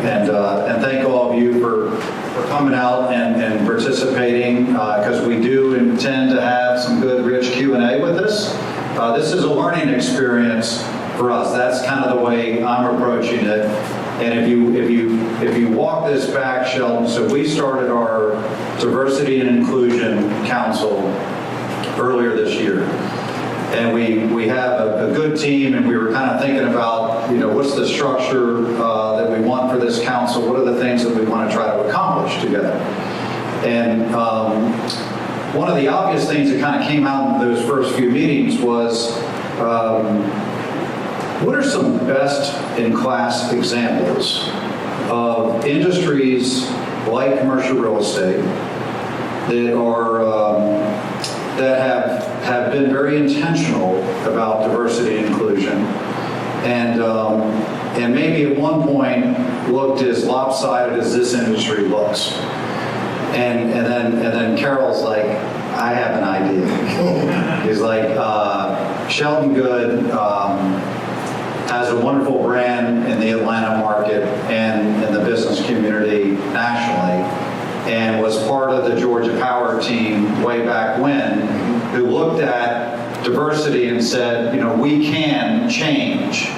And thank all of you for coming out and participating, because we do intend to have some good, rich Q&A with this. This is a learning experience for us. That's kind of the way I'm approaching it. And if you walk this back, Shelton, so we started our Diversity and Inclusion Council earlier this year. And we have a good team, and we were kind of thinking about, what's the structure that we want for this council? What are the things that we want to try to accomplish together? And one of the obvious things that kind of came out in those first few meetings was, what are some best-in-class examples of industries like commercial real estate that are that have been very intentional about diversity and inclusion, and maybe at one point looked as lopsided as this industry looks. And then Carol's like, I have an idea. He's like, Shelton Goode has a wonderful brand in the Atlanta market and in the business community nationally, and was part of the Georgia Power team way back when, who looked at diversity and said, we can change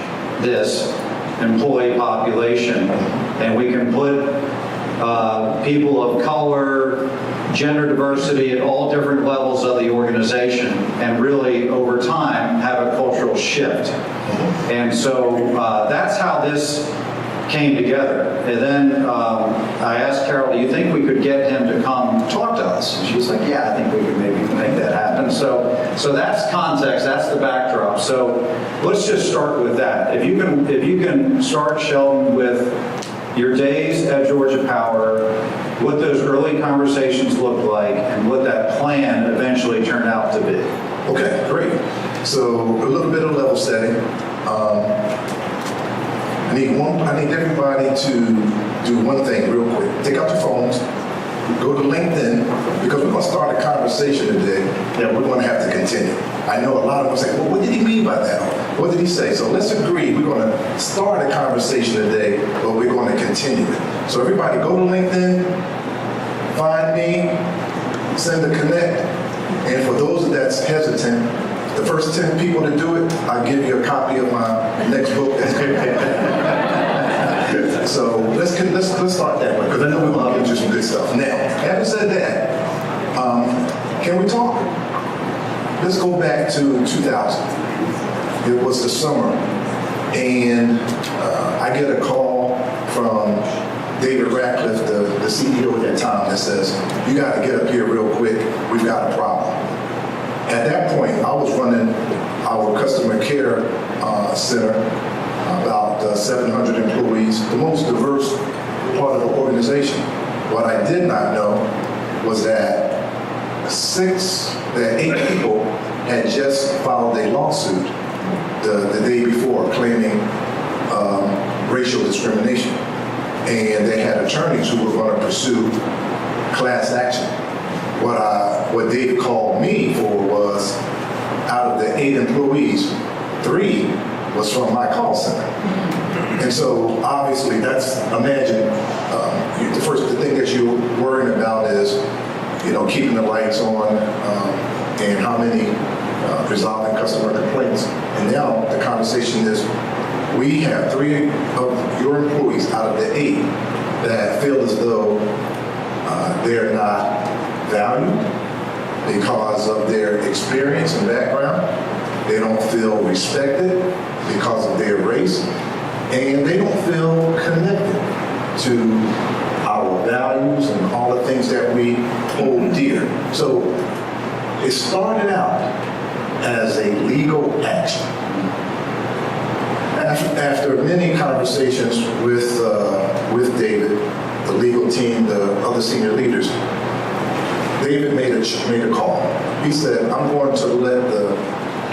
this employee population, and we can put people of color, gender diversity at all different levels of the organization, and really over time have a cultural shift. And so that's how this came together. And then I asked Carol, do you think we could get him to come talk to us? And she was like, yeah, I think we could maybe make that happen. So that's context, that's the backdrop. So let's just start with that. If you can start, Shelton, with your days at Georgia Power, what those early conversations looked like, and what that plan eventually turned out to be. Okay, great. So a little bit of level setting. I need everybody to do one thing real quick. Take out your phones, go to LinkedIn, because we're going to start a conversation today that we're going to have to continue. I know a lot of them say, well, what did he mean by that? What did he say? So let's agree we're going to start a conversation today, but we're going to continue it. So everybody go to LinkedIn, find me, send a connect, and for those that's hesitant, the first 10 people to do it, I'll give you a copy of my next book. So let's start that way, because I know we're going to get you some good stuff. Now, having said that, can we talk? Let's go back to 2000. It was the summer, and I get a call from David Ratcliffe, the CEO at that time, that says, you got to get up here real quick. We've got a problem. At that point, I was running our customer care center, about 700 employees, the most diverse part of the organization. What I did not know was that 8 people had just filed a lawsuit the day before claiming racial discrimination. And they had attorneys who were going to pursue class action. What David called me for was, out of the 8 employees, 3 was from my call center. And so obviously imagine, the thing that you're worrying about is, keeping the lights on, and how many resolving customer complaints. And now the conversation is, we have 3 of your employees out of the 8 that feel as though they're not valued because of their experience and background. They don't feel respected because of their race, and they don't feel connected to our values and all the things that we hold dear. So it started out as a legal action. After many conversations with David, the legal team, the other senior leaders, David made a call. He said, I'm going to let the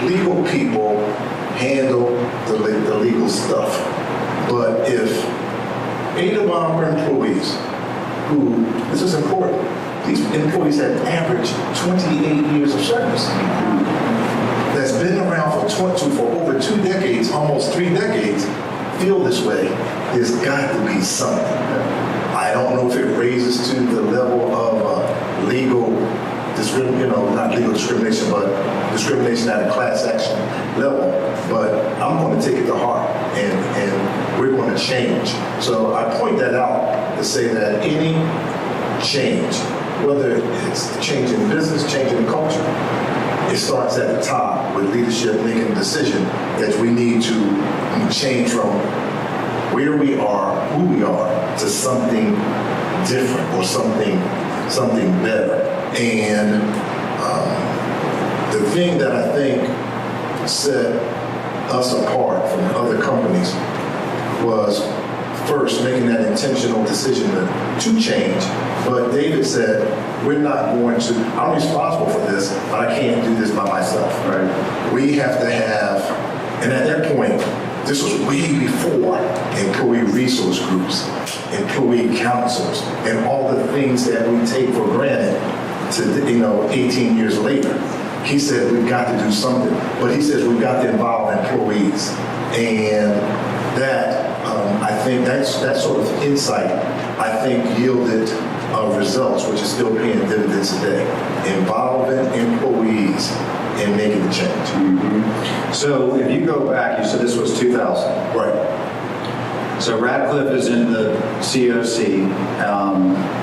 legal people handle the legal stuff. But if 8 of our employees, who, this is important, these employees have averaged 28 years of service, that's been around for over 2 decades, almost 3 decades, feel this way, there's got to be something. I don't know if it raises to the level of legal not legal discrimination, but discrimination at a class action level. But I'm going to take it to heart, and we're going to change. So I point that out to say that any change, whether it's change in business, change in culture, it starts at the top with leadership making a decision that we need to change from where we are, who we are, to something different or something better. And the thing that I think set us apart from other companies was first making that intentional decision to change. But David said, we're not going to, I'm responsible for this, but I can't do this by myself. Right. We have to have, and at that point, this was way before employee resource groups, employee councils, and all the things that we take for granted to 18 years later. He said we've got to do something, but he says we've got to involve employees, and that I think that sort of insight I think yielded results, which is still paying dividends today. Involving employees in making the change. Mm-hmm. So if you go back, you said this was 2000. Right. So Radcliffe is in the COC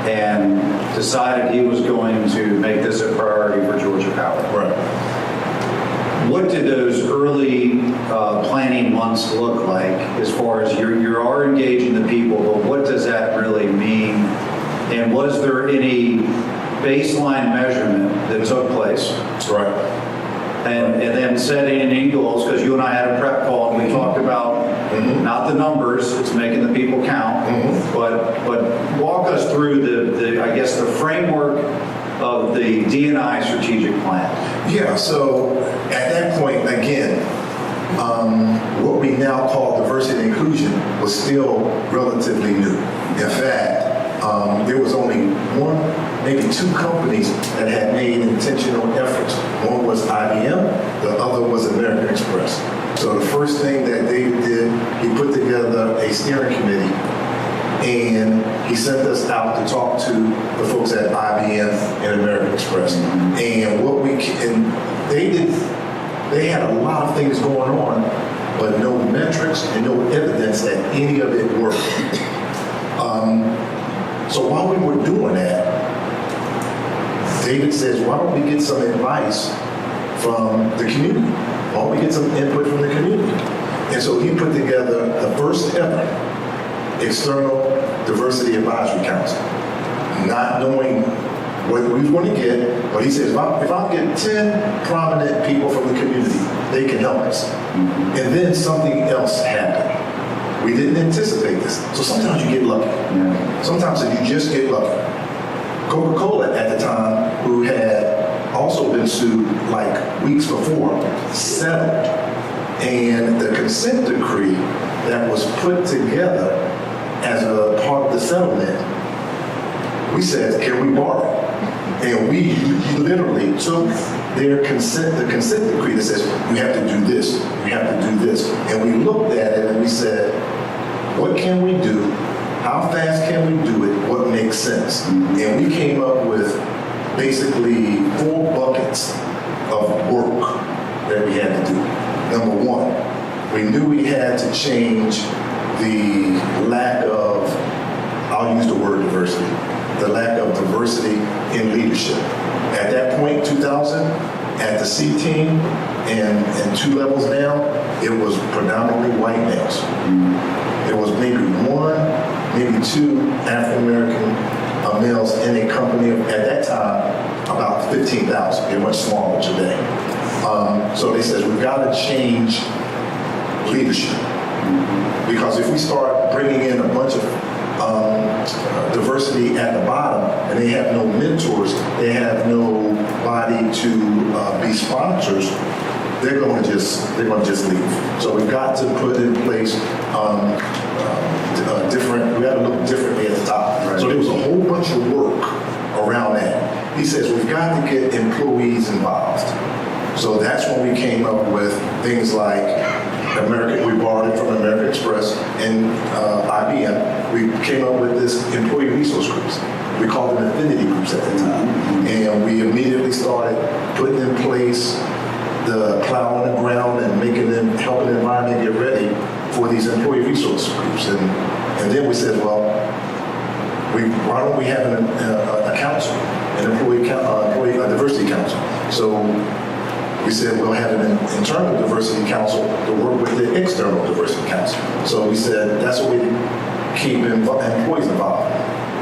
and decided he was going to make this a priority for Georgia Power. Right. What did those early planning months look like as far as you are engaging the people, but what does that really mean? And was there any baseline measurement that took place? That's right. And then setting any goals, because you and I had a prep call and we talked about not the numbers, it's making the people count, but walk us through the I guess the framework of the D&I strategic plan. Yeah, so at that point, again, what we now call diversity and inclusion was still relatively new. In fact, there was only one, maybe two companies that had made intentional efforts. One was IBM, the other was American Express. So the first thing that David did, he put together a steering committee, and he sent us out to talk to the folks at IBM and American Express. And they had a lot of things going on, but no metrics and no evidence that any of it worked. So while we were doing that, David says, why don't we get some advice from the community? Why don't we get some input from the community? And so he put together the first ever external diversity advisory council, not knowing what we were going to get, but he says, if I get 10 prominent people from the community, they can help us. And then something else happened. We didn't anticipate this. So sometimes you get lucky. Sometimes you just get lucky. Coca-Cola at the time, who had also been sued like weeks before, settled. And the consent decree that was put together as a part of the settlement, we said, can we borrow? And we literally took their consent, the consent decree that says, you have to do this, you have to do this. And we looked at it and we said, what can we do? How fast can we do it? What makes sense? And we came up with basically 4 buckets of work that we had to do. Number 1, we knew we had to change the lack of, I'll use the word diversity, the lack of diversity in leadership. At that point, 2000, at the C team and 2 levels down, it was predominantly white males. There was maybe 1, maybe 2 African-American males in a company of, at that time, about 15,000. They're much smaller today. So they said, we've got to change leadership. Because if we start bringing in a bunch of diversity at the bottom, and they have no mentors, they have nobody to be sponsors, they're going to just leave. So we've got to put in place we got to look differently at the top. Right. So there was a whole bunch of work around that. He says we've got to get employees involved. So that's when we came up with things like We borrowed it from American Express and IBM. We came up with this employee resource groups. We called them affinity groups at the time. And we immediately started putting in place the plow on the ground and helping the environment get ready for these employee resource groups. And then we said, well, why don't we have a council, an employee diversity council? So we said we'll have an internal diversity council to work with the external diversity council. So we said that's a way to keep employees involved.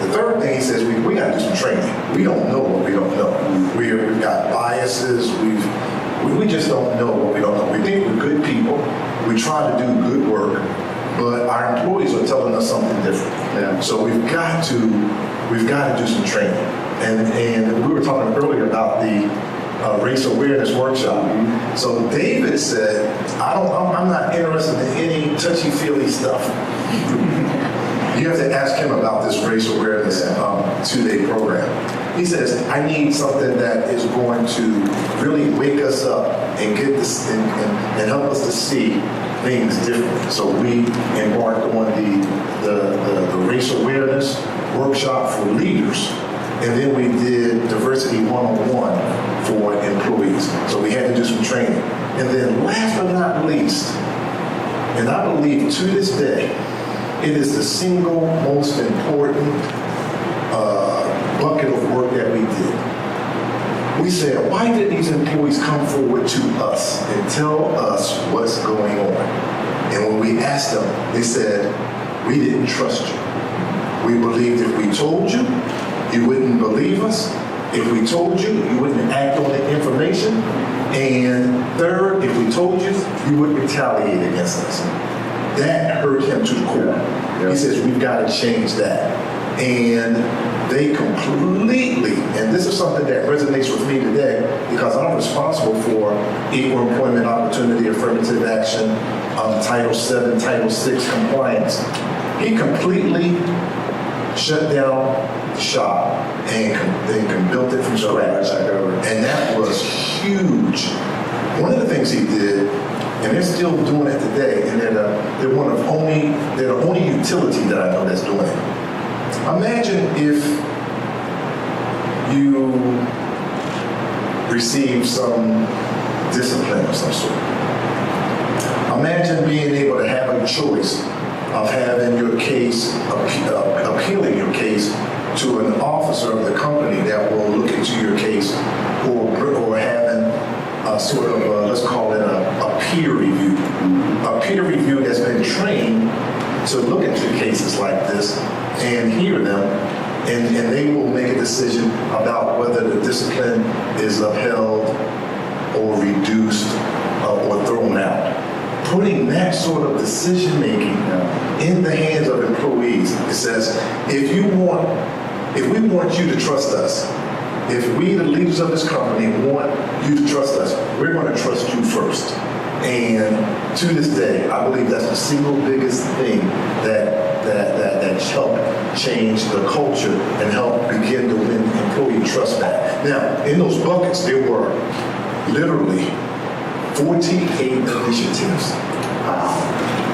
The third thing he says, we got to do some training. We don't know what we don't know. We've got biases. We just don't know what we don't know. We think we're good people. We try to do good work, but our employees are telling us something different. Yeah. So we've got to do some training. And we were talking earlier about the race awareness workshop. Mm-hmm. So David said, I'm not interested in any touchy-feely stuff. You have to ask him about this race awareness 2-day program. He says, I need something that is going to really wake us up and get this and help us to see things differently. So we embarked on the race awareness workshop for leaders. And then we did diversity 101 for employees. So we had to do some training. And then last but not least, and I believe to this day, it is the single most important bucket of work that we did. We said, why did these employees come forward to us and tell us what's going on? And when we asked them, they said, we didn't trust you. We believed if we told you, you wouldn't believe us. If we told you, you wouldn't act on the information. And third, if we told you, you would retaliate against us. That hurt him to the core. Yeah. He says, we've got to change that. And they completely, and this is something that resonates with me today because I'm responsible for equal employment opportunity, affirmative action, Title VII, Title VI compliance. He completely shut down shop and built it from scratch. And that was huge. One of the things he did, and they're still doing it today, and they're the only utility that I know that's doing it. Imagine if you receive some discipline of some sort. Imagine being able to have a choice of having your case, appealing your case to an officer of the company that will look into your case, or having a sort of, let's call it a peer review. A peer review that's been trained to look into cases like this and hear them, and they will make a decision about whether the discipline is upheld or reduced or thrown out. Putting that sort of decision making in the hands of employees, it says, if we want you to trust us, if we, the leaders of this company, want you to trust us, we're going to trust you first. And to this day, I believe that's the single biggest thing that helped change the culture and help begin to win employee trust back. Now, in those buckets, there were literally 48 initiatives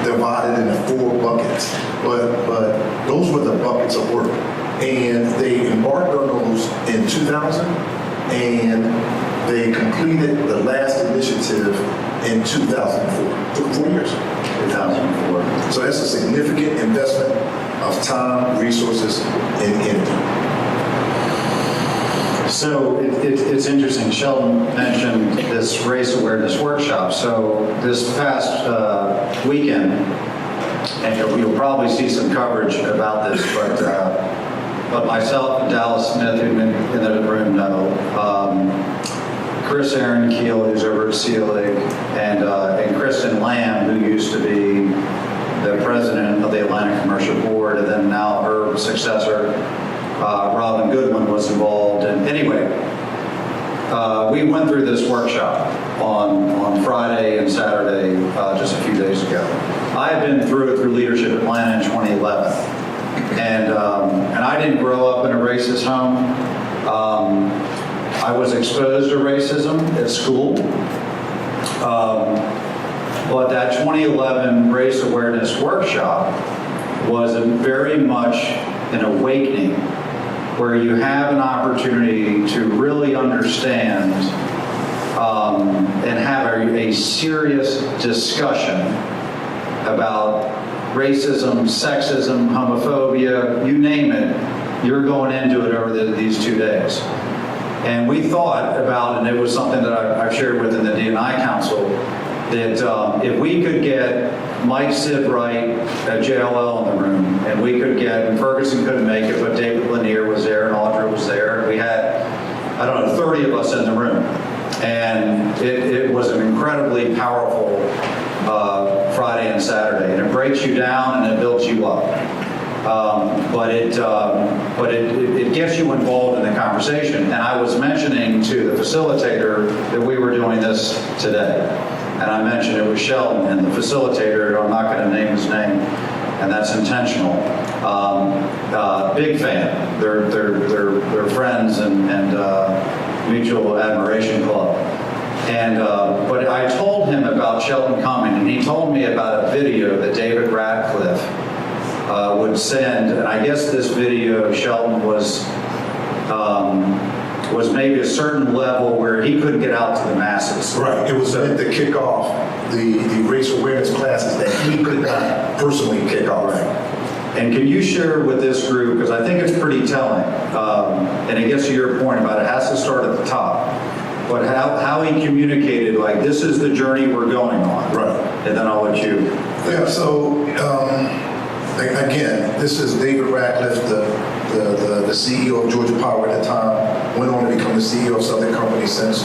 divided into 4 buckets. But those were the buckets of work. And they embarked on those in 2000, and they completed the last initiative in 2004. It took 4 years. 2004. So that's a significant investment of time, resources, and energy. So it's interesting. Shelton mentioned this race awareness workshop. So this past weekend, and you'll probably see some coverage about this, but myself and Dallas Smith, who've been in the room, know, Chris Aaron Keel, who's over at CLA, and Kristen Lamb, who used to be the president of the Atlanta Commercial Board, and then now her successor, Robin Goodwin, was involved. And anyway, we went through this workshop on Friday and Saturday just a few days ago. I had been through it through Leadership Atlanta in 2011, and I didn't grow up in a racist home. I was exposed to racism at school. But that 2011 race awareness workshop was very much an awakening where you have an opportunity to really understand and have a serious discussion about racism, sexism, homophobia, you name it, you're going into it over these 2 days. And we thought about, and it was something that I've shared within the D&I Council, that if we could get Mike Sidbright at JLL in the room, and we could get, and Ferguson couldn't make it, but David Lanier was there, and Audra was there, and we had, 30 of us in the room. And it was an incredibly powerful Friday and Saturday, and it breaks you down and it builds you up. But it gets you involved in the conversation. And I was mentioning to the facilitator that we were doing this today. And I mentioned it was Shelton, and the facilitator, I'm not going to name his name, and that's intentional. Big fan. They're friends and mutual admiration club. And but I told him about Shelton coming, and he told me about a video that David Radcliffe would send, and I guess this video, Shelton was maybe a certain level where he couldn't get out to the masses. Right. It was meant to kick off the race awareness classes that he could not personally kick off. Right. And can you share with this group, because I think it's pretty telling, and it gets to your point about it has to start at the top, but how he communicated, like, this is the journey we're going on. Right. And then I'll let you. Yeah, so again, this is David Radcliffe, the CEO of Georgia Power at the time, went on to become the CEO of Southern Company since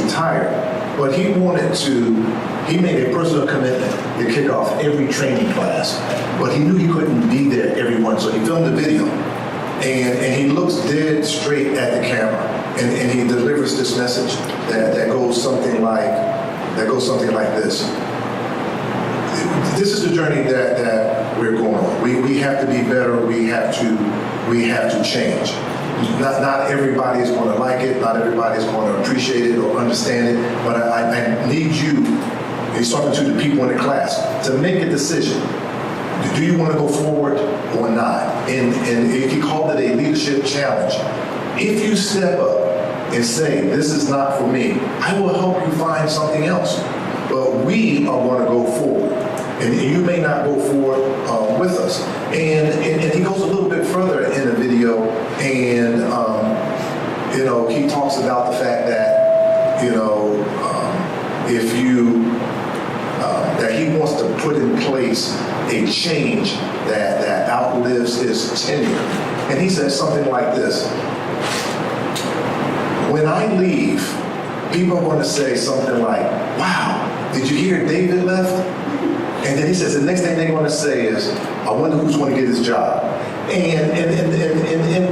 retired. But he made a personal commitment to kick off every training class. But he knew he couldn't be there every one, so he filmed the video. And he looks dead straight at the camera, and he delivers this message that goes something like this. This is the journey that we're going on. We have to be better. We have to change. Not everybody is going to like it. Not everybody is going to appreciate it or understand it. But I need you. He's talking to the people in the class to make a decision. Do you want to go forward or not? And if he called it a leadership challenge, if you step up and say, this is not for me, I will help you find something else. But we are going to go forward. And you may not go forward with us. And he goes a little bit further in the video, and he talks about the fact that if you that he wants to put in place a change that outlives his tenure. And he says something like this: when I leave, people are going to say something like, "Wow, did you hear David left?" And then he says the next thing they're going to say is, "I wonder who's going to get his job." And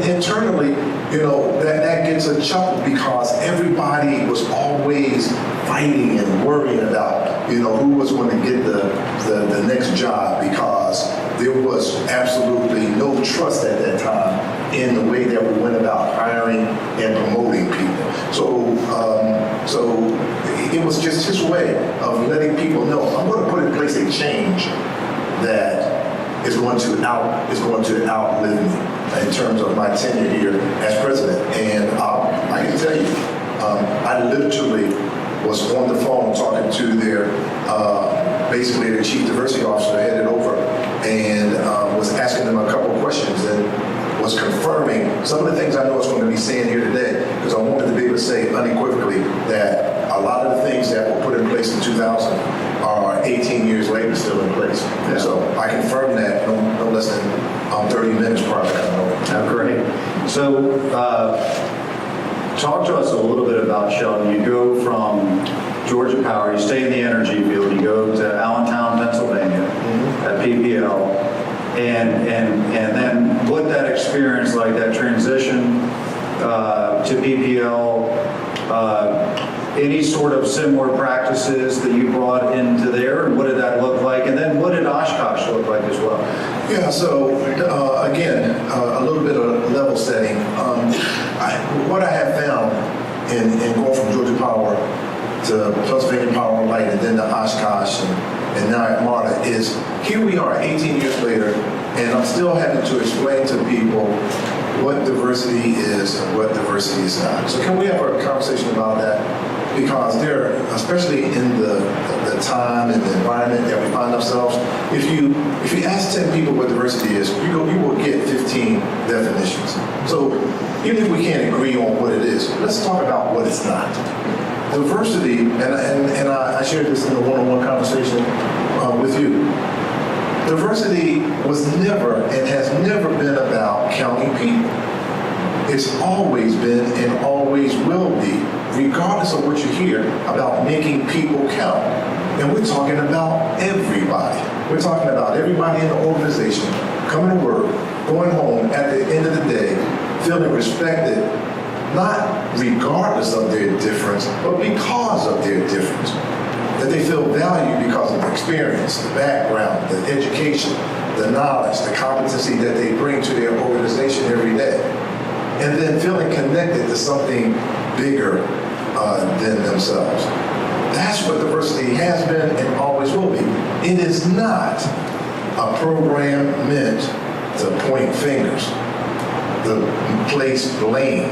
internally, that gets a chuckle, because everybody was always fighting and worrying about, who was going to get the next job, because there was absolutely no trust at that time in the way that we went about hiring and promoting people. So it was just his way of letting people know, I'm going to put in place a change that is going to outlive me in terms of my tenure here as president. And I can tell you, I literally was on the phone talking to their basically their chief diversity officer headed over, and was asking them a couple of questions, and was confirming some of the things I know it's going to be saying here today, because I wanted to be able to say unequivocally that a lot of the things that were put in place in 2000 are 18 years later still in place. Yeah. So I confirmed that no less than 30 minutes prior to coming over. Oh, great. So talk to us a little bit about Shelton. You go from Georgia Power, you stay in the energy field, you go to Allentown, Pennsylvania at PPL, and then what that experience, like that transition to PPL, any sort of similar practices that you brought into there, and what did that look like? And then what did Oshkosh look like as well? Yeah, so again, a little bit of level setting. What I have found in going from Georgia Power to Pennsylvania Power and Light, and then to Oshkosh, and now at MARTA, is here we are 18 years later, and I'm still having to explain to people what diversity is and what diversity is not. So can we have a conversation about that? Because there, especially in the time and the environment that we find ourselves, if you ask 10 people what diversity is, you will get 15 definitions. So even if we can't agree on what it is, let's talk about what it's not. Diversity, and I shared this in a one-on-one conversation with you. Diversity was never and has never been about counting people. It's always been and always will be, regardless of what you hear, about making people count. And we're talking about everybody. We're talking about everybody in the organization coming to work, going home at the end of the day, feeling respected, not regardless of their difference, but because of their difference. That they feel valued because of the experience, the background, the education, the knowledge, the competency that they bring to their organization every day. And then feeling connected to something bigger than themselves. That's what diversity has been and always will be. It is not a program meant to point fingers, to place blame,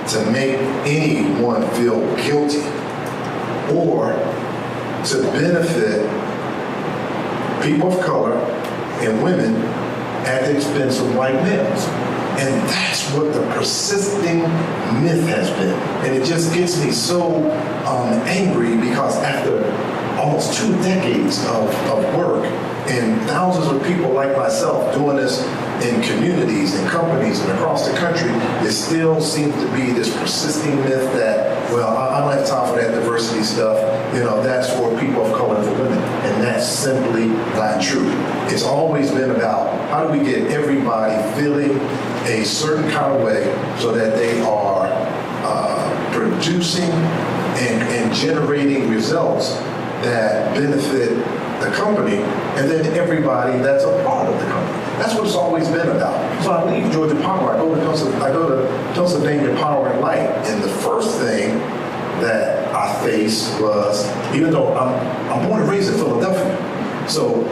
to make anyone feel guilty, or to benefit people of color and women at the expense of white males. And that's what the persisting myth has been. And it just gets me so angry, because after almost 2 decades of work and thousands of people like myself doing this in communities and companies and across the country, it still seems to be this persisting myth that, well, I don't have time for that diversity stuff. You know, that's for people of color and for women. And that's simply not true. It's always been about how do we get everybody feeling a certain kind of way so that they are producing and generating results that benefit the company, and then everybody that's a part of the company. That's what it's always been about. So I leave Georgia Power, I go to Pennsylvania Power and Light, and the first thing that I faced was, even though I'm born and raised in Philadelphia, so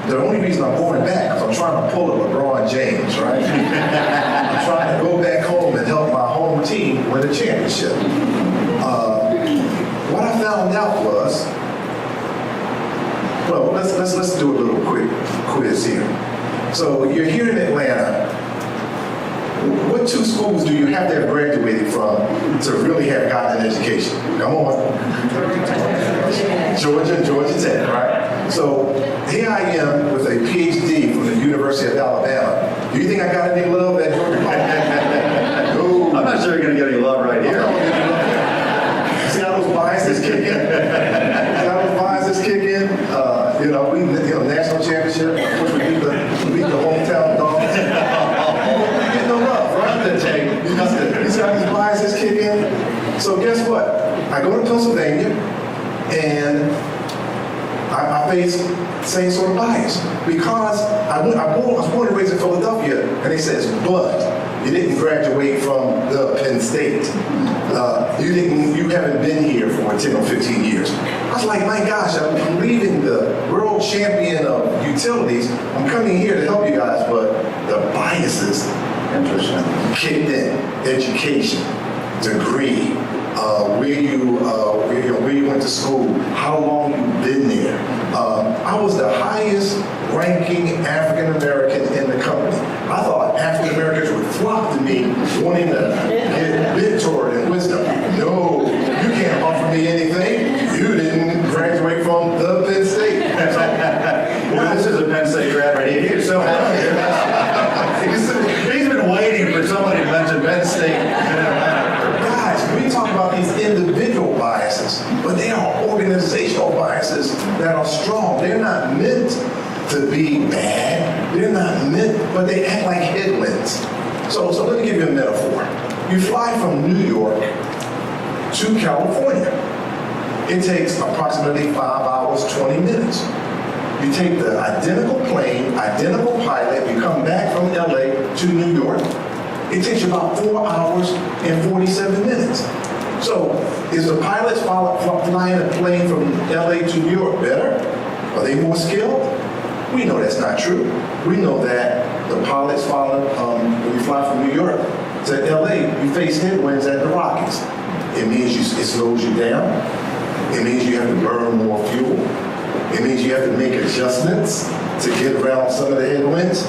the only reason I'm going back is I'm trying to pull a LeBron James, right? I'm trying to go back home and help my home team win a championship. What I found out was, well, let's do a little quick quiz here. So you're here in Atlanta. What 2 schools do you have to have graduated from to really have gotten an education? Come on. Georgia Tech, right? So here I am with a PhD from the University of Alabama. Do you think I got any love at Georgia Tech? No. I'm not sure you're going to get any love right here. See how those biases kick in? National championship. Of course, we beat the hometown dogs. You get no love, right? You see how these biases kick in? So guess what? I go to Pennsylvania, and I face the same sort of bias, because I was born and raised in Philadelphia, and they says, but you didn't graduate from the Penn State. You haven't been here for 10 or 15 years. I was like, my gosh, I'm leaving the world champion of utilities. I'm coming here to help you guys, but the biases kicked in. Education, degree, where you went to school, how long you've been there. I was the highest ranking African American in the company. I thought African Americans would flock to me wanting to get mentored and wisdom. No, you can't offer me anything. You didn't graduate from the Penn State. Well, this is a Penn State grad right here. He's so happy. He's been waiting for somebody to mention Penn State. Guys, we talk about these individual biases, but they are organizational biases that are strong. They're not meant to be bad. They're not meant, but they act like headwinds. So let me give you a metaphor. You fly from New York to California. It takes approximately 5 hours, 20 minutes. You take the identical plane, identical pilot, you come back from LA to New York. It takes you about 4 hours and 47 minutes. So is the pilots flying a plane from LA to New York better? Are they more skilled? We know that's not true. We know that the pilots when you fly from New York to LA, you face headwinds at the Rockies. It means it slows you down. It means you have to burn more fuel. It means you have to make adjustments to get around some of the headwinds.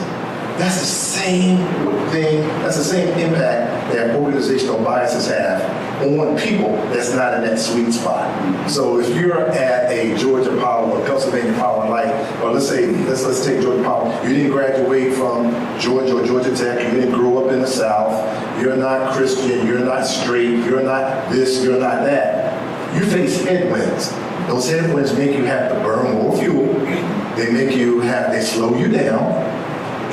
That's the same thing, that's the same impact that organizational biases have on people that's not in that sweet spot. So if you're at a Georgia Power or Pennsylvania Power Light, or let's take Georgia Power, you didn't graduate from Georgia or Georgia Tech, you didn't grow up in the South, you're not Christian, you're not straight, you're not this, you're not that. You face headwinds. Those headwinds make you have to burn more fuel. They slow you down.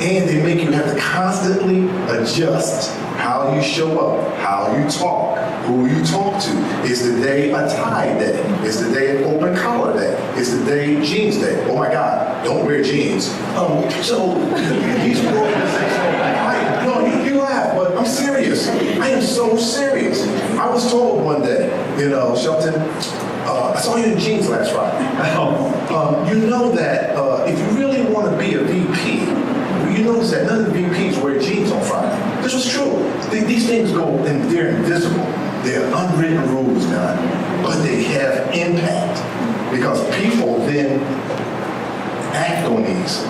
And they make you have to constantly adjust how you show up, how you talk, who you talk to. Is the day a tie day? Is the day an open collar day? Is the day jeans day? Oh my God, don't wear jeans. So these you laugh, but I'm serious. I am so serious. I was told one day, Shelton, I saw you in jeans last Friday. You know that if you really want to be a VP, you notice that none of the VPs wear jeans on Friday. This was true. These things go, and they're invisible. They're unwritten rules, God, but they have impact because people then act on these,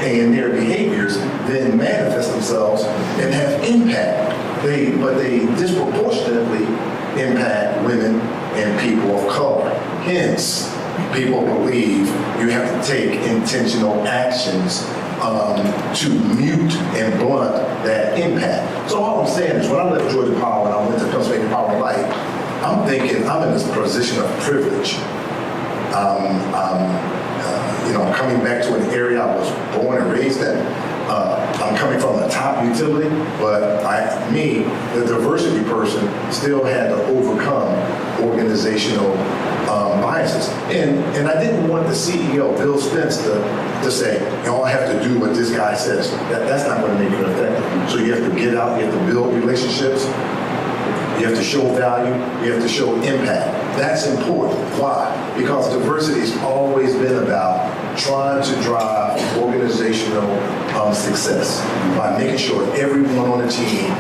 and their behaviors then manifest themselves and have impact. But they disproportionately impact women and people of color. Hence, people believe you have to take intentional actions to mute and blunt that impact. So all I'm saying is when I left Georgia Power and I went to Pennsylvania Power Light, I'm thinking I'm in this position of privilege. I'm coming back to an area I was born and raised in. I'm coming from a top utility, but the diversity person, still had to overcome organizational biases. And I didn't want the CEO, Bill Spence, to say, y'all have to do what this guy says. That's not going to make it effective. So you have to get out, you have to build relationships, you have to show value, you have to show impact. That's important. Why? Because diversity has always been about trying to drive organizational success by making sure everyone on the team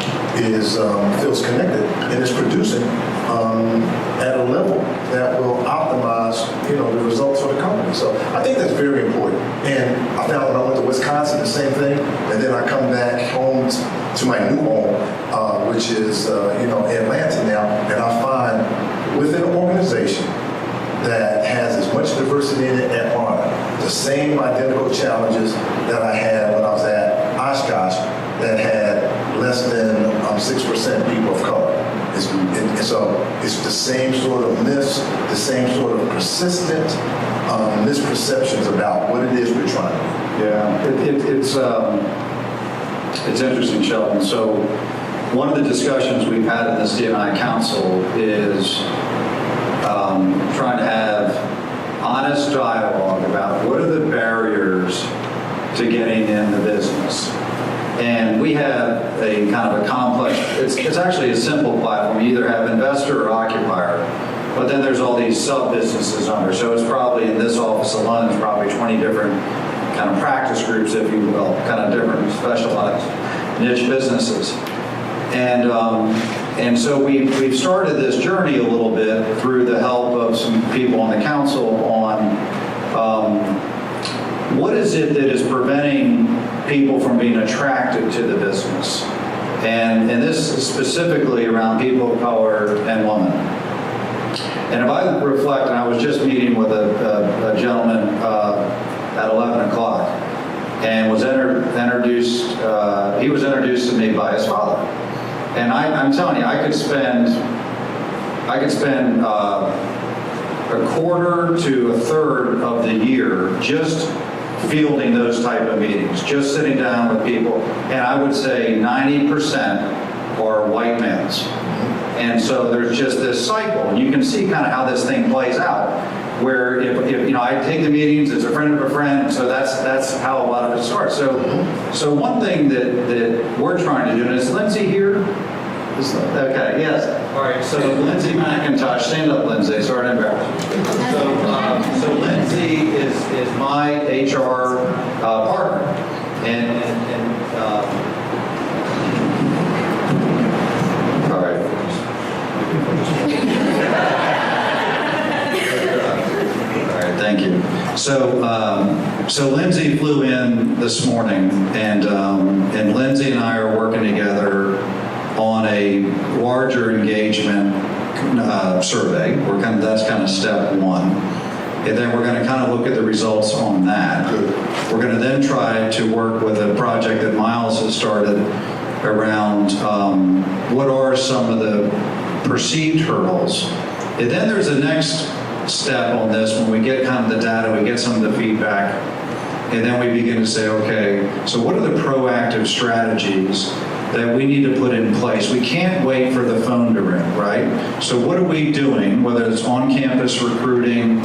feels connected and is producing at a level that will optimize, the results for the company. So I think that's very important. And I found when I went to Wisconsin, the same thing. And then I come back home to my new home, which is, Atlanta now, and I find within an organization that has as much diversity in it at Barna, the same identical challenges that I had when I was at Oshkosh that had less than 6% people of color. So it's the same sort of myths, the same sort of persistent misperceptions about what it is we're trying to do. Yeah, it's interesting, Shelton. So one of the discussions we've had in the CNI Council is trying to have honest dialogue about what are the barriers to getting in the business. And we have a kind of a complex, it's actually a simple platform. You either have investor or occupier, but then there's all these sub-businesses under. So it's probably, in this office alone, there's probably 20 different kind of practice groups, if you will, kind of different specialized niche businesses. And so we've started this journey a little bit through the help of some people on the council on what is it that is preventing people from being attracted to the business. And this is specifically around people of color and women. And if I reflect, and I was just meeting with a gentleman at 11 o'clock, and was introduced, he was introduced to me by his father. And I'm telling you, I could spend a quarter to a third of the year just fielding those type of meetings, just sitting down with people. And I would say 90% are white males. And so there's just this cycle. And you can see kind of how this thing plays out, where if I take the meetings, it's a friend of a friend, so that's how a lot of it starts. So one thing that we're trying to do, and is Lindsay here? Okay, yes. All right, so Lindsay McIntosh, stand up, Lindsay, sorry to embarrass you. So Lindsay is my HR partner, and all right. All right, thank you. So Lindsay flew in this morning, and Lindsay and I are working together on a larger engagement survey. That's kind of step one. And then we're going to kind of look at the results on that. We're going to then try to work with a project that Miles has started around what are some of the perceived hurdles. And then there's a next step on this when we get kind of the data, we get some of the feedback, and then we begin to say, okay, so what are the proactive strategies that we need to put in place? We can't wait for the phone to ring, right? So what are we doing, whether it's on-campus recruiting,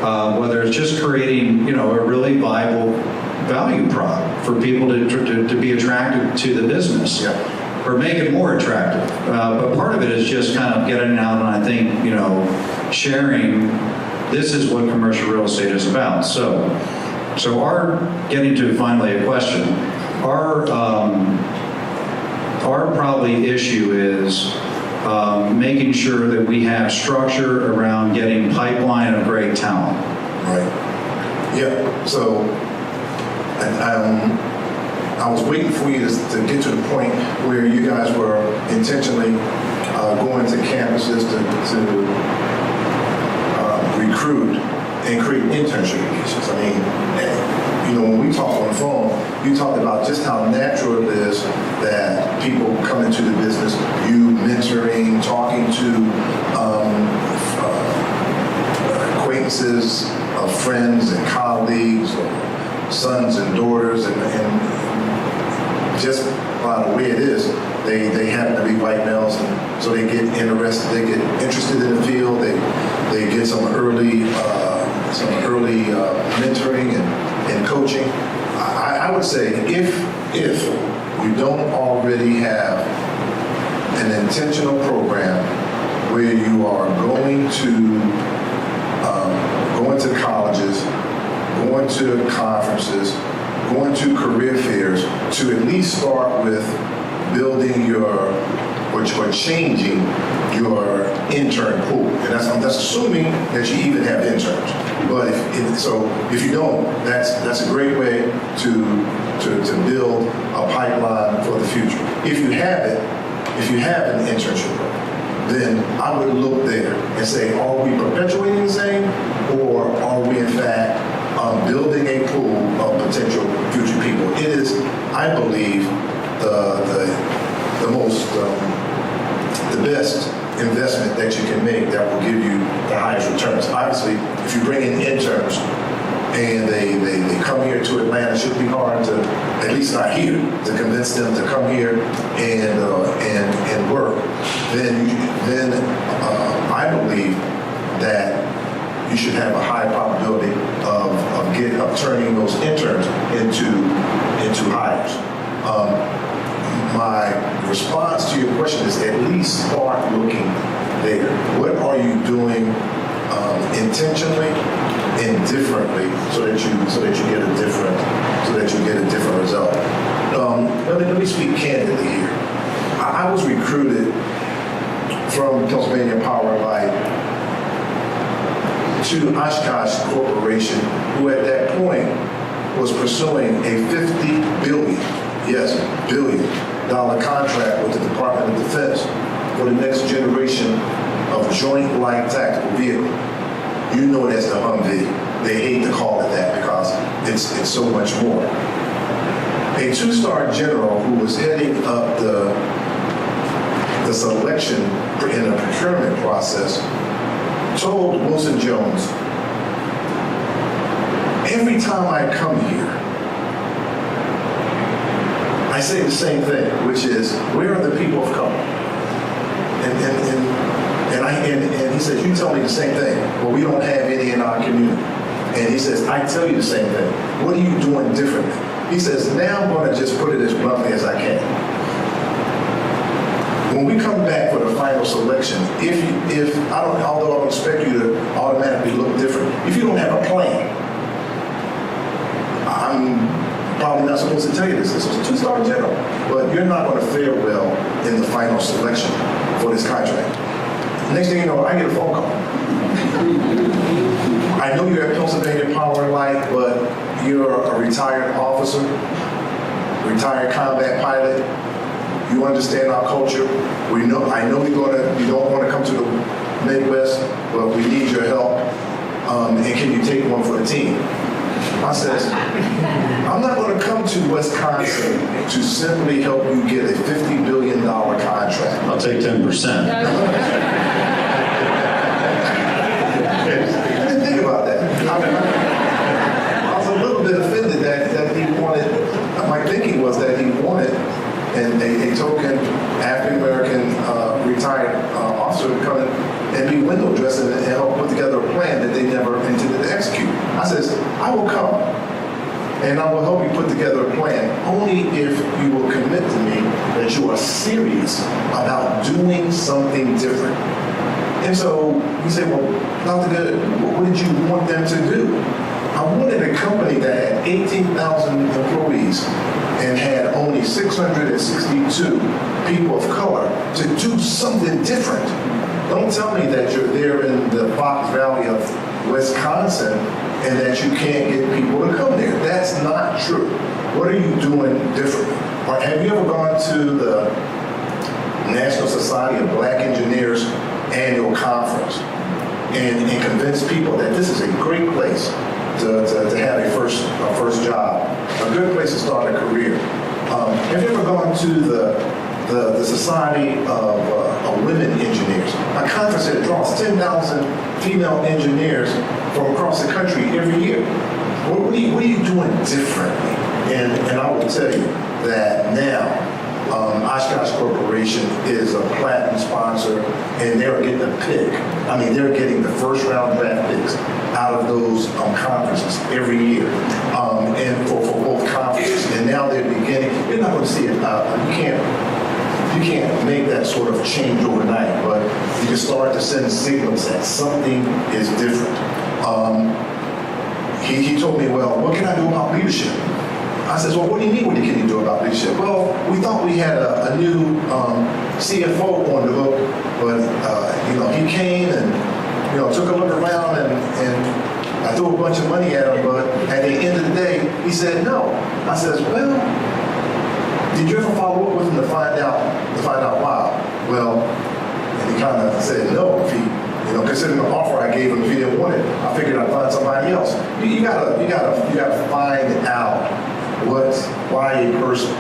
whether it's just creating, a really viable value prop for people to be attracted to the business, or make it more attractive. But part of it is just kind of getting out and I think, sharing, this is what commercial real estate is about. So our, getting to finally a question, our probably issue is making sure that we have structure around getting pipeline of great talent. Right. Yeah. So I was waiting for you to get to the point where you guys were intentionally going to campuses to recruit and create internship positions. I mean, when we talked on the phone, you talked about just how natural it is that people come into the business, you mentoring, talking to acquaintances of friends and colleagues, or sons and daughters, and just by the way it is, they happen to be white males, and so they get interested, they get interested in the field, they get some early mentoring and coaching. I would say if you don't already have an intentional program where you are going to colleges, going to conferences, going to career fairs, to at least start with building or changing your intern pool. And that's assuming that you even have interns. But if you don't, that's a great way to build a pipeline for the future. If you have an internship program, then I would look there and say, are we perpetuating the same, or are we in fact building a pool of potential future people? It is, I believe, the best investment that you can make that will give you the highest returns. Obviously, if you bring in interns and they come here to Atlanta, it should be hard to, at least not here, to convince them to come here and work. Then I believe that you should have a high probability of turning those interns into hires. My response to your question is at least start looking there. What are you doing intentionally and differently so that you get a different result? Let me speak candidly here. I was recruited from Pennsylvania Power and Light to Oshkosh Corporation, who at that point was pursuing a $50 billion contract with the Department of Defense for the next generation of joint light tactical vehicle. You know it as the Humvee. They hate to call it that because it's so much more. A two-star general who was heading up the selection in the procurement process told Wilson Jones, every time I come here, I say the same thing, which is, where are the people of color? And he says, you tell me the same thing. Well, we don't have any in our community. And he says, I tell you the same thing. What are you doing differently? He says, now I'm going to just put it as bluntly as I can. When we come back for the final final selection, if I don't, although I expect you to automatically look different, if you don't have a plan, I'm probably not supposed to tell you this. This was a two-star general, but you're not going to fare well in the final selection for this contract. Next thing you know, I get a phone call. I know you're at Pennsylvania Power and Light, but you're a retired officer, retired combat pilot. You understand our culture. I know you don't want to come to the Midwest, but we need your help. And can you take one for the team? I says, I'm not going to come to Wisconsin to simply help you get a $50 billion contract. I'll take 10%. I didn't think about that. I was a little bit offended that he wanted, my thinking was that he wanted a token African-American retired officer to come in and be window dressing and help put together a plan that they never intended to execute. I says, I will come and I will help you put together a plan only if you will commit to me that you are serious about doing something different. And so you say, well, Dr. Goode, what did you want them to do? I wanted a company that had 18,000 employees and had only 662 people of color to do something different. Don't tell me that you're there in the Fox Valley of Wisconsin and that you can't get people to come there. That's not true. What are you doing differently? Or have you ever gone to the National Society of Black Engineers annual conference and convinced people that this is a great place to have a first job, a good place to start a career? Have you ever gone to the Society of Women Engineers, a conference that draws 10,000 female engineers from across the country every year? What are you doing differently? And I will tell you that now, Oshkosh Corporation is a platinum sponsor, and they're getting a pick. I mean, they're getting the first round draft picks out of those conferences every year, and for both conferences. And now they're beginning. You're not going to see it. You can't make that sort of change overnight, but you can start to send signals that something is different. He told me, well, what can I do about leadership? I said, well, what do you mean, what can you do about leadership? Well, we thought we had a new CFO on the hook, but he came and took a look around and I threw a bunch of money at him, but at the end of the day, he said no. I said, well, did you ever follow up with him to find out why? Well, and he kind of said no. If he, considering the offer I gave him, if he didn't want it, I figured I'd find somebody else. You gotta find out why a person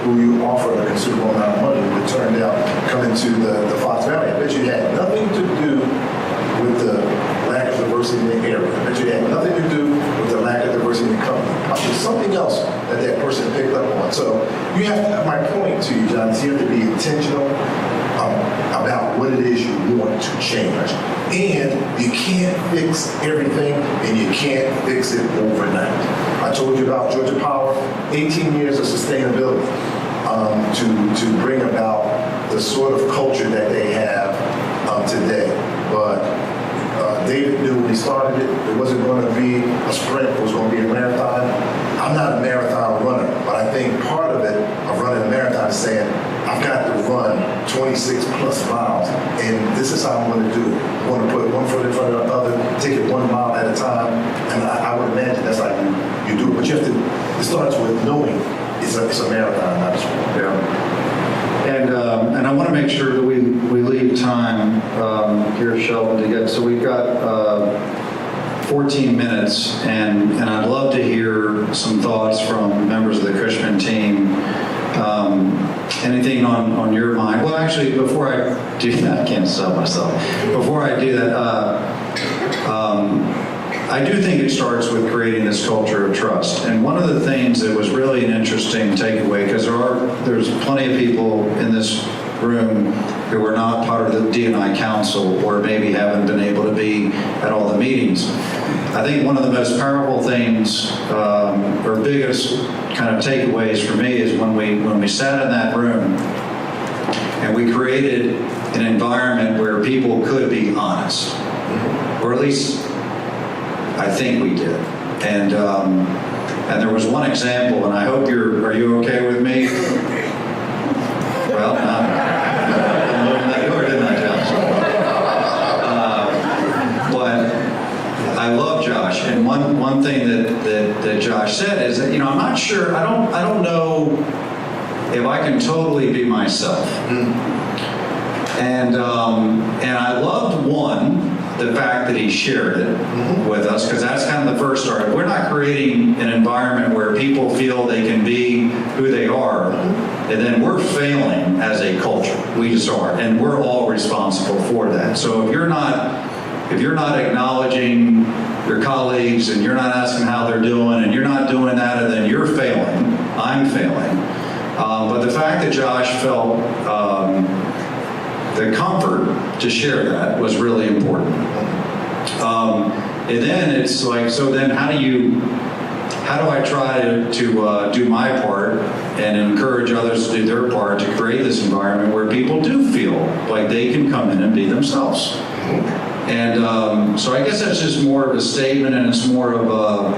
who you offer a considerable amount of money would turn down coming to the Fox Valley. I bet you had nothing to do with the lack of diversity in the area. I bet you had nothing to do with the lack of diversity in the company. There's something else that person picked up on. So you have to, my point to you, John, is you have to be intentional about what it is you want to change. And you can't fix everything, and you can't fix it overnight. I told you about Georgia Power, 18 years of sustainability to bring about the sort of culture that they have today. But David knew when he started it, it wasn't going to be a sprint, it was going to be a marathon. I'm not a marathon runner, but I think part of it, of running a marathon, is saying, I've got to run 26 plus miles, and this is how I'm going to do it. I'm going to put one foot in front of the other, take it 1 mile at a time, and I would imagine that's how you do it. But you have to, it starts with knowing it's a marathon, not a sprint. Yeah. And I want to make sure that we leave time here, Shelton, to get, so we've got 14 minutes, and I'd love to hear some thoughts from members of the Cushman team. Anything on your mind? Well, actually, before I do that, I can't stop myself. Before I do that, I do think it starts with creating this culture of trust. And one of the things that was really an interesting takeaway, because there's plenty of people in this room who are not part of the D&I Council or maybe haven't been able to be at all the meetings. I think one of the most powerful things or biggest kind of takeaways for me is when we sat in that room and we created an environment where people could be honest, or at least I think we did. And there was one example, and I hope are you okay with me? Well, you were, didn't I, Josh? But I love Josh, and one thing that Josh said is that, I'm not sure, I don't know if I can totally be myself. And I loved the fact that he shared it with us, because that's kind of the first start. If we're not creating an environment where people feel they can be who they are, and then we're failing as a culture. We just are, and we're all responsible for that. So if you're not acknowledging your colleagues, and you're not asking how they're doing, and you're not doing that, and then you're failing, I'm failing. But the fact that Josh felt the comfort to share that was really important. And then it's like, so then how do I try to do my part and encourage others to do their part to create this environment where people do feel like they can come in and be themselves? And so I guess that's just more of a statement, and it's more of a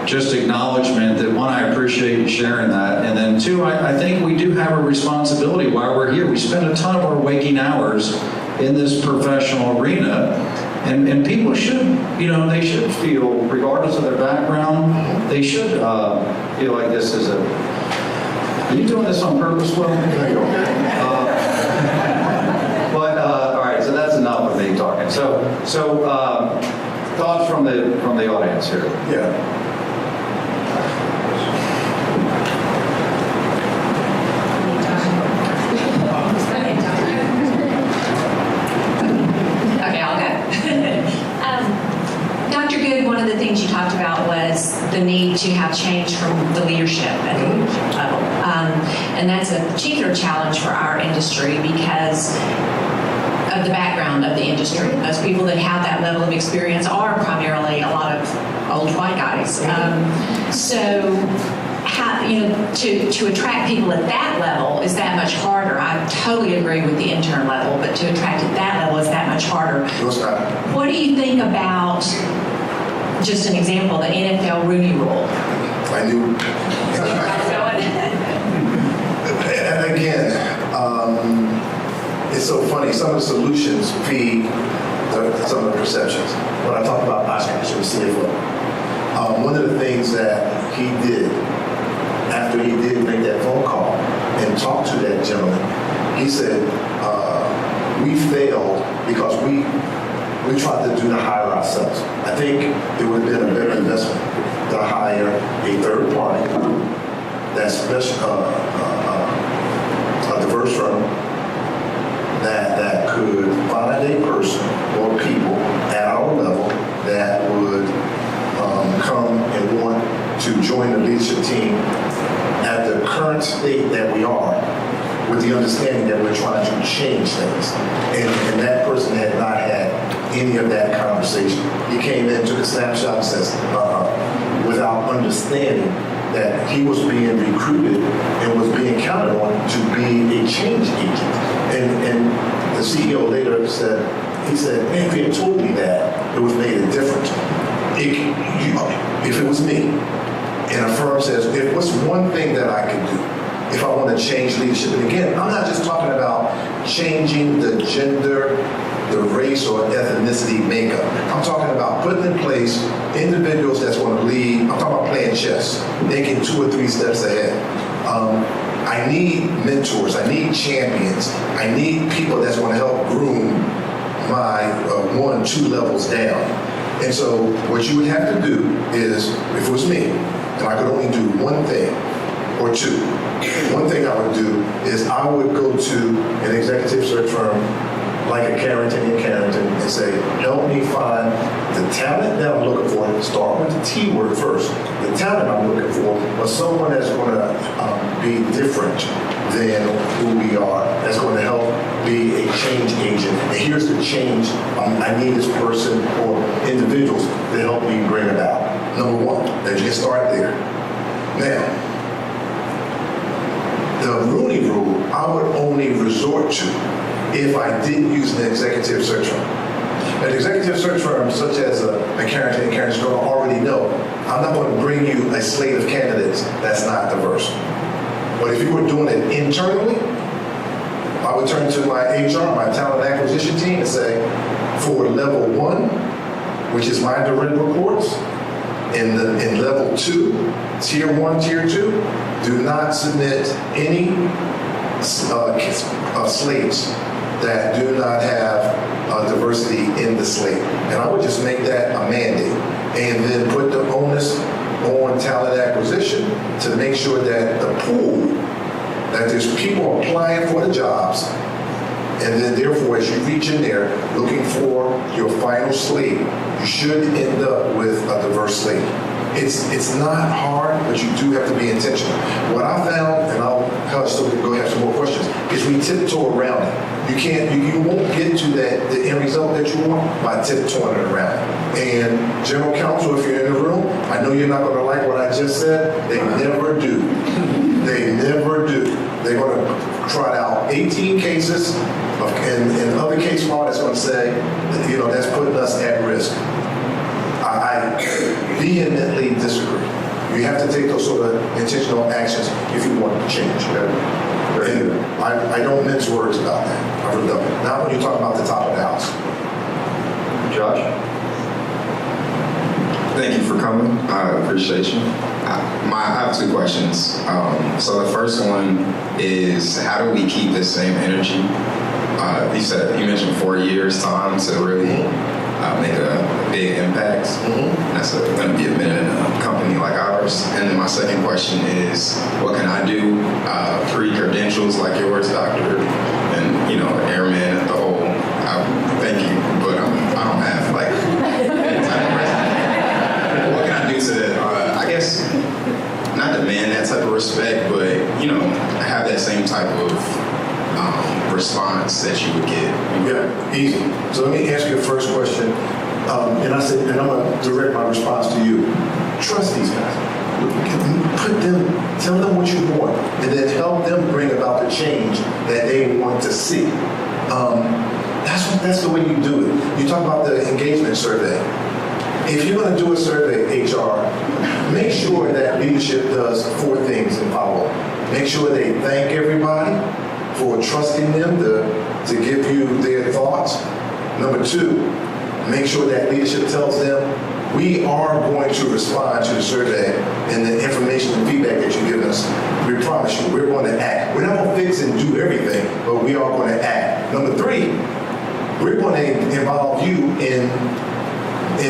just acknowledgement that, one, I appreciate you sharing that, and then two, I think we do have a responsibility while we're here. We spend a ton of our waking hours in this professional arena, and people should, they should feel, regardless of their background, they should feel like this is are you doing this on purpose, Will? All right, so that's enough of me talking. So thoughts from the audience here. Yeah. Okay, I'll go. Dr. Goode, one of the things you talked about was the need to have change from the leadership at the leadership level. And that's a particular challenge for our industry because of the background of the industry. Those people that have that level of experience are primarily a lot of old white guys. So how, to attract people at that level is that much harder. I totally agree with the intern level, but to attract at that level is that much harder. What do you think about, just an example, the NFL Rooney Rule? I knew. And again, it's so funny. Some of the solutions feed some of the perceptions. When I talk about Oshkosh, the CFO, one of the things that he did after he did make that phone call and talk to that gentleman, he said, we failed because we tried to do the hire ourselves. I think it would have been a better investment to hire a third party that's a diverse firm that could find a person or people at our level that would come and want to join the leadership team at the current state that we are, with the understanding that we're trying to change things. And that person had not had any of that conversation. He came in, took a snapshot, and says, without understanding that he was being recruited and was being counted on to be a change agent. And the CEO later said, he said, man, if he had told me that, it would have made a difference. If it was me, and a firm says, what's one thing that I can do if I want to change leadership? And again, I'm not just talking about changing the gender, the race, or ethnicity makeup. I'm talking about putting in place individuals that's going to lead. I'm talking about playing chess, thinking 2 or 3 steps ahead. I need mentors. I need champions. I need people that's going to help groom my 1, 2 levels down. And so what you would have to do is, if it was me, and I could only do one thing or two, one thing I would do is I would go to an executive search firm like a Carrington and say, help me find the talent that I'm looking for. Start with the T word first. The talent I'm looking for was someone that's going to be different than who we are, that's going to help be a change agent. And here's the change I need this person or individuals to help me bring about. Number one, let's just start there. Now, the The Rooney Rule, I would only resort to if I didn't use an executive search firm. An executive search firm such as a Carrington and Carrington already know I'm not going to bring you a slate of candidates that's not diverse. But if you were doing it internally, I would turn to my HR, my talent acquisition team, and say, for level 1, which is my direct reports, in level 2, tier 1, tier 2, do not submit any slates that do not have diversity in the slate. And I would just make that a mandate and then put the onus on talent acquisition to make sure that the pool, that there's people applying for the jobs, and then therefore as you reach in there looking for your final slate, you should end up with a diverse slate. It's not hard, but you do have to be intentional. What I found, and I'll still go have some more questions, is we tiptoe around it. You won't get to the end result that you want by tiptoeing around it. And General Counsel, if you're in the room, I know you're not going to like what I just said. They never do. They never do. They're going to trot out 18 cases, and other case law that's going to say, that's putting us at risk. I vehemently disagree. You have to take those sort of intentional actions if you want to change. And I don't mince words about that. I really don't. Not when you talk about the top of the house. Josh? Thank you for coming. I appreciate you. I have 2 questions. So the first one is, how do we keep this same energy? You mentioned 4 years time to really make a big impact. That's going to be a minute in a company like ours. And then my second question is, what can I do? Pre-credentials like yours, doctor, and airman at the whole. Thank you, but I don't have like any type of resume. What can I do to, I guess, not demand that type of respect, but have that same type of response that you would get? Yeah, easy. So let me ask you the first question, and I'm going to direct my response to you. Trust these guys. Tell them what you want, and then help them bring about the change that they want to see. That's the way you do it. You talk about the engagement survey. If you're going to do a survey, HR, make sure that leadership does 4 things and follow. Make sure they thank everybody for trusting them to give you their thoughts. Number 2, make sure that leadership tells them, we are going to respond to the survey and the information and feedback that you've given us. We promise you, we're going to act. We're not going to fix and do everything, but we are going to act. Number 3, we're going to involve you in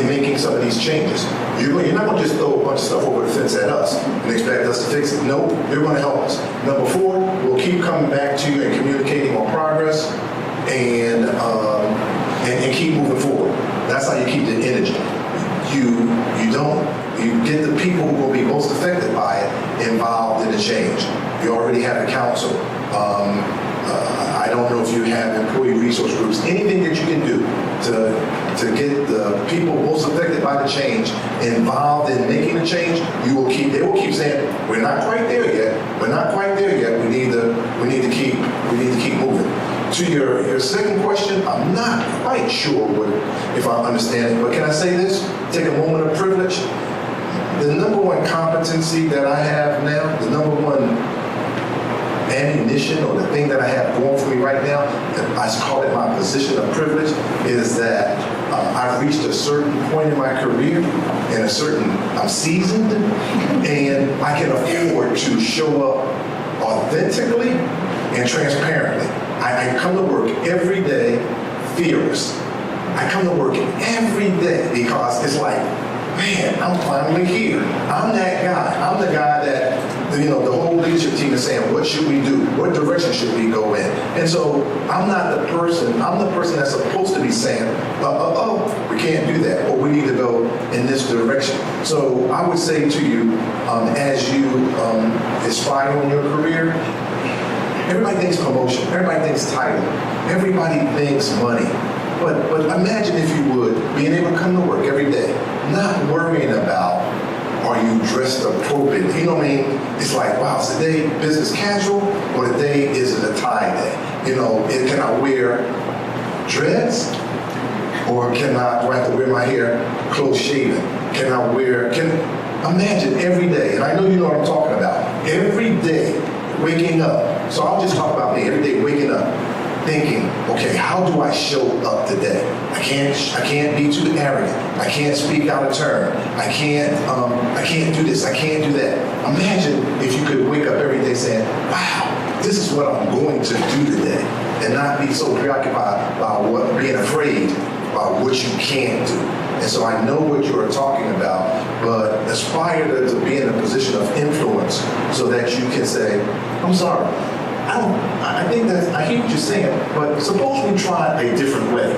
making some of these changes. You're not going to just throw a bunch of stuff over the fence at us and expect us to fix it. No, you're going to help us. Number 4, we'll keep coming back to you and communicating on progress and keep moving forward. That's how you keep the energy. You get the people who will be most affected by it involved in the change. You already have a council. I don't know if you have employee resource groups, anything that you can do to get the people most affected by the change involved in making the change. They will keep saying, we're not quite there yet. We're not quite there yet. We need to keep moving. To your second question, I'm not quite sure if I understand it, but can I say this? Take a moment of privilege. The number 1 competency that I have now, the number 1 ammunition or the thing that I have going for me right now, I call it my position of privilege, is that I've reached a certain point in my career and I'm seasoned, and I can afford to show up authentically and transparently. I come to work every day fearless. I come to work every day because it's like, man, I'm finally here. I'm that guy. I'm the guy that, the whole leadership team is saying, what should we do? What direction should we go in? And so I'm not the person, I'm the person that's supposed to be saying, we can't do that, or we need to go in this direction. So I would say to you, as you aspire in your career, everybody thinks promotion, everybody thinks title, everybody thinks money. But imagine, if you would, being able to come to work every day, not worrying about, are you dressed appropriately? You know what I mean? it's like, wow, is today business casual or today is it a tie day? You know, can I wear dreads or do I have to wear my hair close shaven? Imagine every day, and I know you know what I'm talking about, every day waking up. So I'll just talk about me, every day waking up thinking, okay, how do I show up today? I can't be too arrogant. I can't speak out of turn. I can't do this. I can't do that. Imagine if you could wake up every day saying, wow, this is what I'm going to do today, and not be so preoccupied by being afraid about what you can't do. And so I know what you are talking about, but aspire to be in a position of influence so that you can say, I'm sorry. I think that I hear what you're saying, but suppose we try a different way.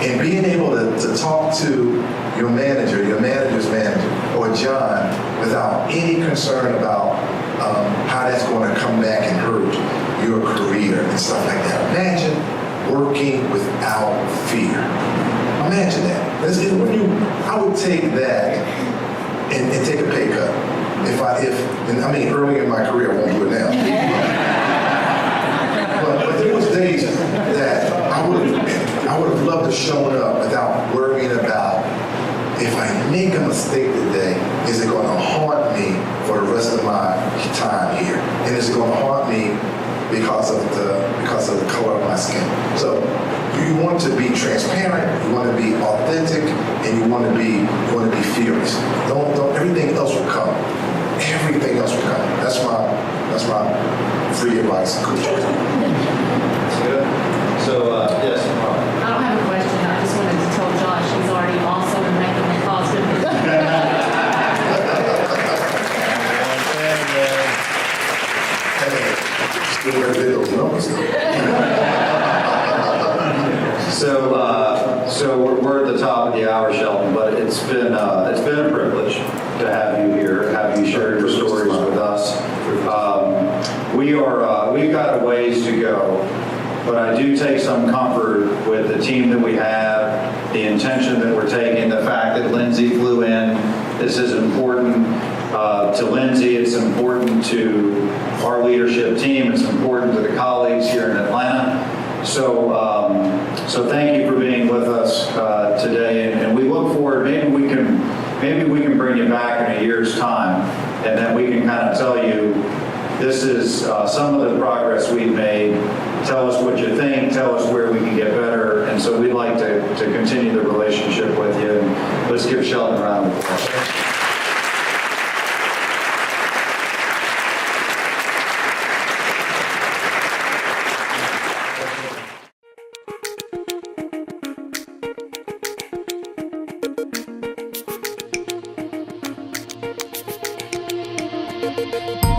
And being able to talk to your manager, your manager's manager, or John without any concern about how that's going to come back and hurt your career and stuff like that. Imagine working without fear. Imagine that. I would take that and take a pay cut. Early in my career, I won't do it now. But there was days that I would have loved to show up without worrying about, if I make a mistake today, is it going to haunt me for the rest of my time here? And is it going to haunt me because of the color of my skin? So you want to be transparent, you want to be authentic, and you want to be fearless. Don't everything else will come. Everything else will come. That's my free advice, Coach. Good. So, yes. I don't have a question. I just wanted to tell Josh he's already awesome and making the positive. Still wear videos, numbers So we're at the top of the hour, Shelton, but it's been a privilege to have you here, have you share your stories with us. We've got a ways to go, but I do take some comfort with the team that we have, the intention that we're taking, the fact that Lindsay flew in. This is important to Lindsay. It's important to our leadership team. It's important to the colleagues here in Atlanta. So thank you for being with us today, and we look forward. Maybe we can bring you back in a year's time, and then we can kind of tell you this is some of the progress we've made. Tell us what you think. Tell us where we can get better. And so we'd like to continue the relationship with you. And let's give Shelton a round of applause. Thank you.